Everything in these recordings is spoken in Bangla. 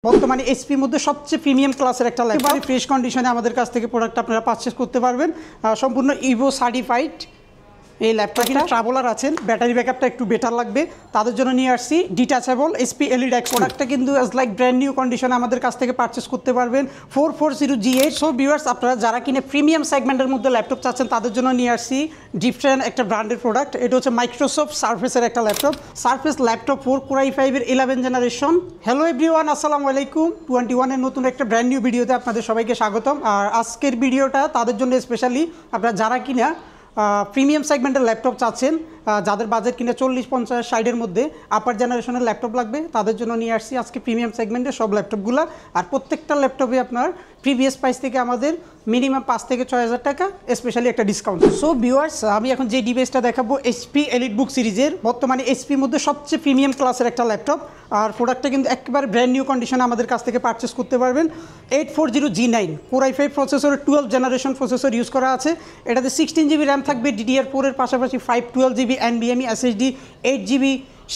বর্তমানে এসপির মধ্যে সবচেয়ে প্রিমিয়াম ক্লাসের একটা ল্যাপটপ ফ্রেশ কন্ডিশনে আমাদের কাছ থেকে প্রোডাক্ট আপনারা পারচেজ করতে পারবেন সম্পূর্ণ ইভো সার্টিফাইড এই ল্যাপটপটা ট্রাভেলার আছেন ব্যাটারি ব্যাকআপটা একটু বেটার লাগবে তাদের জন্য নিয়ে আসছি ডিটাচেবল এসপি এলইডি এক্স প্রোডাক্টটা কিন্তু অ্যাজ লাইক ব্র্যান্ড নিউ কন্ডিশনে আমাদের কাছ থেকে পারচেজ করতে পারবেন 440G8 সো ভিউয়ার্স আপনারা যারা কিনে প্রিমিয়াম সেগমেন্টের মধ্যে ল্যাপটপ চাচ্ছেন তাদের জন্য নিয়ে আসছি ডিফারেন্ট একটা ব্র্যান্ডের প্রোডাক্ট এটা হচ্ছে মাইক্রোসফট সারফেসের একটা laptop surface laptop 4 Core i5 এর 11 জেনারেশন হ্যালো এভরিওয়ান আসসালামু আলাইকুম 21 এর নতুন একটা ব্র্যান্ড নিউ ভিডিওতে আপনাদের সবাইকে স্বাগতম আর আজকের ভিডিওটা তাদের জন্য স্পেশালি আপনারা যারা কিনা প্রিমিয়াম সেগমেন্টের ল্যাপটপ চাচ্ছেন যাদের বাজেট কিনে 40-50-60 এর মধ্যে আপার জেনারেশনের ল্যাপটপ লাগবে তাদের জন্য নিয়ে আসছি আজকে প্রিমিয়াম সেগমেন্টের সব ল্যাপটপগুলো আর প্রত্যেকটা ল্যাপটপে আপনার প্রিভিয়াস প্রাইস থেকে আমাদের মিনিমাম 5 থেকে 6,000 টাকা স্পেশালি একটা ডিসকাউন্ট সো ভিউয়ার্স আমি এখন যে ডিভাইসটা দেখাবো এইচপি এলিটবুক সিরিজের বর্তমানে এইচপির মধ্যে সবচেয়ে প্রিমিয়াম ক্লাসের একটা ল্যাপটপ আর প্রোডাক্টটা কিন্তু একেবারে ব্র্যান্ড নিউ কন্ডিশনে আমাদের কাছ থেকে পারচেস করতে পারবেন 840G9 Core i5 প্রসেসরের 12 জেনারেশন প্রসেসর ইউজ করা আছে এটাতে 16GB র্যাম থাকবে DDR4 এর পাশাপাশি 512GB NVMe SSD 8GB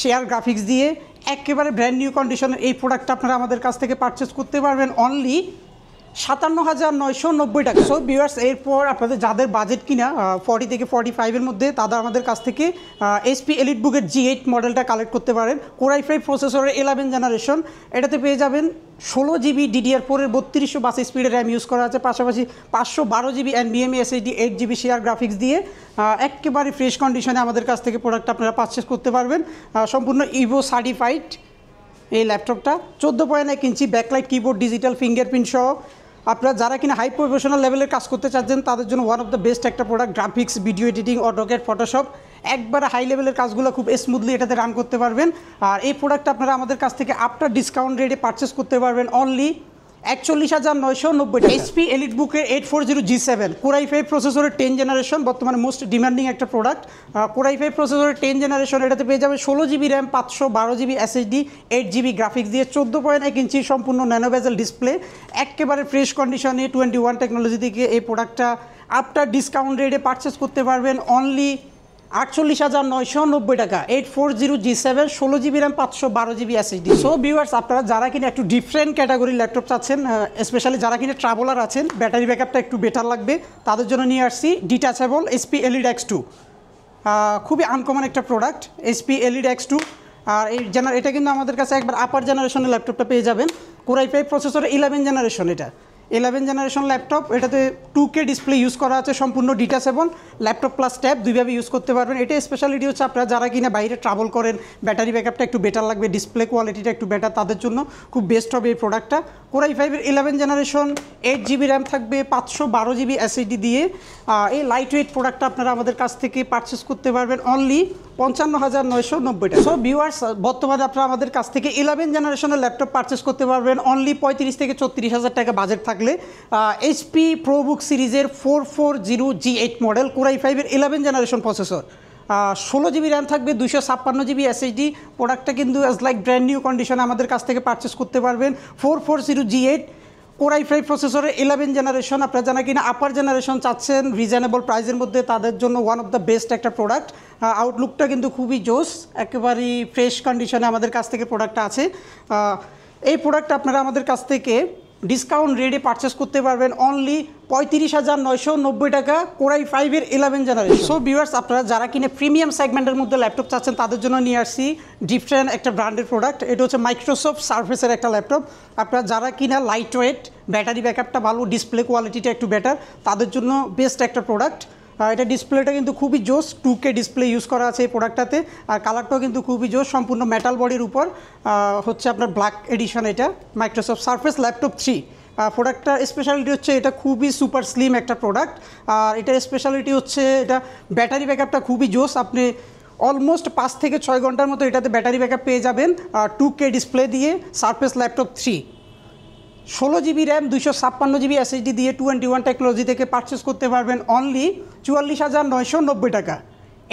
share graphics দিয়ে একেবারে ব্র্যান্ড নিউ কন্ডিশনের এই প্রোডাক্টটা আপনারা আমাদের কাছ থেকে পারচেস করতে পারবেন অনলি 57,990 টাকা সো ভিউয়ার্স এরপর আপনাদের যাদের বাজেট কিনা 40 থেকে 45 এর মধ্যে তারা আমাদের কাছ থেকে এইচপি এলিটবুকের G8 মডেলটা কালেক্ট করতে পারেন Core i5 প্রসেসরের 11 জেনারেশন এটাতে পেয়ে যাবেন 16GB DDR4 এর 3200 স্পিডের র্যাম ইউজ করা আছে পাশাপাশি 512GB NVMe SSD 8GB share graphics দিয়ে একেবারে ফ্রেশ কন্ডিশনে আমাদের কাছ থেকে প্রোডাক্ট আপনারা পারচেস করতে পারবেন সম্পূর্ণ ইভো সার্টিফাইড এই ল্যাপটপটা 14.1 ইঞ্চি ব্যাকলাইট কিবোর্ড ডিজিটাল ফিঙ্গারপ্রিন্ট সহ আপনারা যারা কিনা হাই প্রফেশনাল লেভেলের কাজ করতে চাচ্ছেন তাদের জন্য ওয়ান অফ দ্য বেস্ট একটা product graphics video editing AutoCAD Photoshop একবারে হাই লেভেলের কাজগুলো খুব স্মুথলি এটাতে রান করতে পারবেন আর এই প্রোডাক্টটা আপনারা আমাদের কাছ থেকে আফটার ডিসকাউন্ট রেটে পারচেস করতে পারবেন অনলি 41,990 টাকা এইচপি এলিটবুকের 840G7 Core i5 প্রসেসরের 10 জেনারেশন বর্তমানে মোস্ট ডিমান্ডিং একটা প্রোডাক্ট Core i5 প্রসেসরের 10 জেনারেশন এটাতে পেয়ে যাবে 16GB RAM 512GB SSD 8GB graphics দিয়ে 14.1 ইঞ্চি সম্পূর্ণ ন্যানো বেজেল ডিসপ্লে একেবারে ফ্রেশ কন্ডিশনে 21 টেকনোলজি থেকে এই প্রোডাক্টটা আফটার ডিসকাউন্ট রেটে পারচেস করতে পারবেন অনলি 48,990 টাকা 840G7 16GB RAM 512GB SSD so viewers আপনারা যারা কিনা একটু ডিফারেন্ট ক্যাটাগরির ল্যাপটপ চাচ্ছেন স্পেশালি যারা কিনা ট্রাভেলার আছেন ব্যাটারি ব্যাকআপটা একটু বেটার লাগবে তাদের জন্য নিয়ে আসছি ডিটাচেবল এসপি এলইডি X2 খুবই আনকমন একটা প্রোডাক্ট এসপি এলইডি X2 আর এটা কিন্তু আমাদের কাছে একবার আপার জেনারেশনের ল্যাপটপটা পেয়ে যাবেন Core i5 প্রসেসরের 11 জেনারেশন এটা 11 জেনারেশন ল্যাপটপ এটাতে 2K ডিসপ্লে ইউজ করা আছে সম্পূর্ণ ডিটাচেবল ল্যাপটপ প্লাস ট্যাব দুইভাবে ইউজ করতে পারবেন এটা স্পেশালিটি হচ্ছে আপনারা যারা কিনা বাইরে ট্রাভেল করেন ব্যাটারি ব্যাকআপটা একটু বেটার লাগবে ডিসপ্লে কোয়ালিটিটা একটু বেটার তাদের জন্য খুব বেস্ট হবে এই প্রোডাক্টটা Core i5 এর 11 জেনারেশন 8GB র্যাম থাকবে 512GB SSD দিয়ে এই লাইট ওয়েট প্রোডাক্টটা আপনারা আমাদের কাছ থেকে পারচেস করতে পারবেন অনলি 55,990 টাকা সো ভিউয়ার্স বর্তমানে আপনারা আমাদের কাছ থেকে 11 জেনারেশনের ল্যাপটপ পারচেস করতে পারবেন অনলি 35 থেকে 34,000 টাকা বাজেট থাকলে এইচপি প্রোবুক সিরিজের 440G8 মডেল Core i5 এর 11 জেনারেশন প্রসেসর 16GB র্যাম থাকবে 256GB SSD প্রোডাক্টটা কিন্তু অ্যাজ লাইক ব্র্যান্ড নিউ কন্ডিশনে আমাদের কাছ থেকে পারচেস করতে পারবেন 440G8 Core i5 প্রসেসরের 11 জেনারেশন আপনারা জানা কিনা আপার জেনারেশন চাচ্ছেন রিজনেবল প্রাইসের মধ্যে তাদের জন্য ওয়ান অফ দ্য বেস্ট একটা প্রোডাক্ট আউটলুকটা কিন্তু খুবই জোস একেবারেই ফ্রেশ কন্ডিশনে আমাদের কাছ থেকে প্রোডাক্টটা আছে এই প্রোডাক্টটা আপনারা আমাদের কাছ থেকে ডিসকাউন্ট রেটে পারচেস করতে পারবেন অনলি 35,990 টাকা Core i5 এর 11 জেনারেশন সো ভিউয়ার্স আপনারা যারা কিনে প্রিমিয়াম সেগমেন্টের মধ্যে ল্যাপটপ চাচ্ছেন তাদের জন্য নিয়ে আসছি ডিফারেন্ট একটা ব্র্যান্ডের প্রোডাক্ট এটা হচ্ছে মাইক্রোসফট সারফেসের একটা ল্যাপটপ আপনারা যারা কিনা লাইট ওয়েট ব্যাটারি ব্যাকআপটা ভালো ডিসপ্লে কোয়ালিটিটা একটু বেটার তাদের জন্য বেস্ট একটা প্রোডাক্ট এটা ডিসপ্লেটা কিন্তু খুবই জোস 2K ডিসপ্লে ইউজ করা আছে এই প্রোডাক্টটাতে আর কালারটাও কিন্তু খুবই জোস সম্পূর্ণ মেটাল বডির উপর হচ্ছে আপনার ব্ল্যাক এডিশন এটা মাইক্রোসফট সারফেস ল্যাপটপ 3 প্রোডাক্টটার স্পেশালিটি হচ্ছে এটা খুবই সুপার স্লিম একটা প্রোডাক্ট আর এটার স্পেশালিটি হচ্ছে এটা ব্যাটারি ব্যাকআপটা খুবই জোস আপনি অলমোস্ট 5 থেকে 6 ঘন্টার মতো এটাতে ব্যাটারি ব্যাকআপ পেয়ে যাবেন 2K ডিসপ্লে দিয়ে surface laptop 3 16GB RAM 256GB SSD দিয়ে 21 টেকনোলজি থেকে পারচেস করতে পারবেন অনলি 44,990 টাকা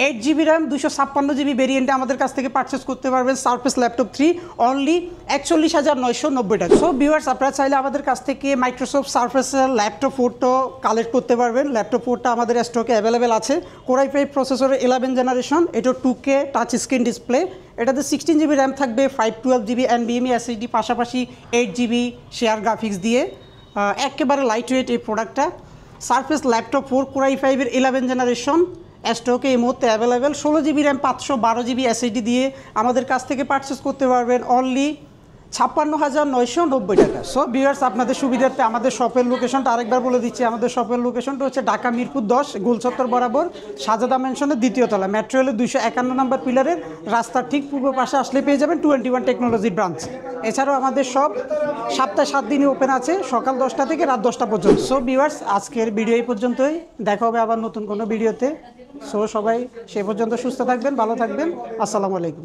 8GB র্যাম 256GB ভেরিয়েন্টে আমাদের কাছ থেকে পারচেস করতে পারবেন সারফেস ল্যাপটপ 3 অনলি 41,990 টাকা। সো ভিউয়ার্স, আপনারা চাইলে আমাদের কাছ থেকে মাইক্রোসফট সারফেসের ল্যাপটপ 4টা কালেক্ট করতে পারবেন। ল্যাপটপ 4টা আমাদের স্টকে অ্যাভেলেবেল আছে। Core i5 প্রসেসরের 11 জেনারেশন, এটা 2K টাচ স্ক্রিন ডিসপ্লে, এটাতে 16GB র্যাম থাকবে, 512GB NVMe SSD, পাশাপাশি 8GB শেয়ার গ্রাফিক্স দিয়ে একেবারে লাইট ওয়েট এই প্রোডাক্টটা। সারফেস ল্যাপটপ 4 Core i5 এর 11 জেনারেশন স্টকে এই মুহূর্তে available. 16GB RAM 512GB SSD দিয়ে আমাদের কাছ থেকে পারচেস করতে পারবেন অনলি 56,990 টাকা। সো ভিউয়ার্স, আপনাদের সুবিধার্থে আমাদের শপের লোকেশনটা আরেকবার বলে দিচ্ছি। আমাদের শপের লোকেশনটা হচ্ছে ঢাকা মিরপুর 10 গোলচত্বর বরাবর সাজাদা ম্যানশনের 2য় তলা, মেট্রো রেলের 251 নম্বর পিলারের রাস্তার ঠিক পূর্ব পাশে আসলে পেয়ে যাবেন 21 টেকনোলজি ব্রাঞ্চ। এছাড়াও আমাদের সব সপ্তাহে 7 দিনই ওপেন আছে, সকাল 10টা থেকে রাত 10টা পর্যন্ত। সো ভিউয়ার্স, আজকের ভিডিও এই পর্যন্তই, দেখা হবে আবার নতুন কোনো ভিডিওতে। সো সবাই সে পর্যন্ত সুস্থ থাকবেন, ভালো থাকবেন, আসসালামু আলাইকুম।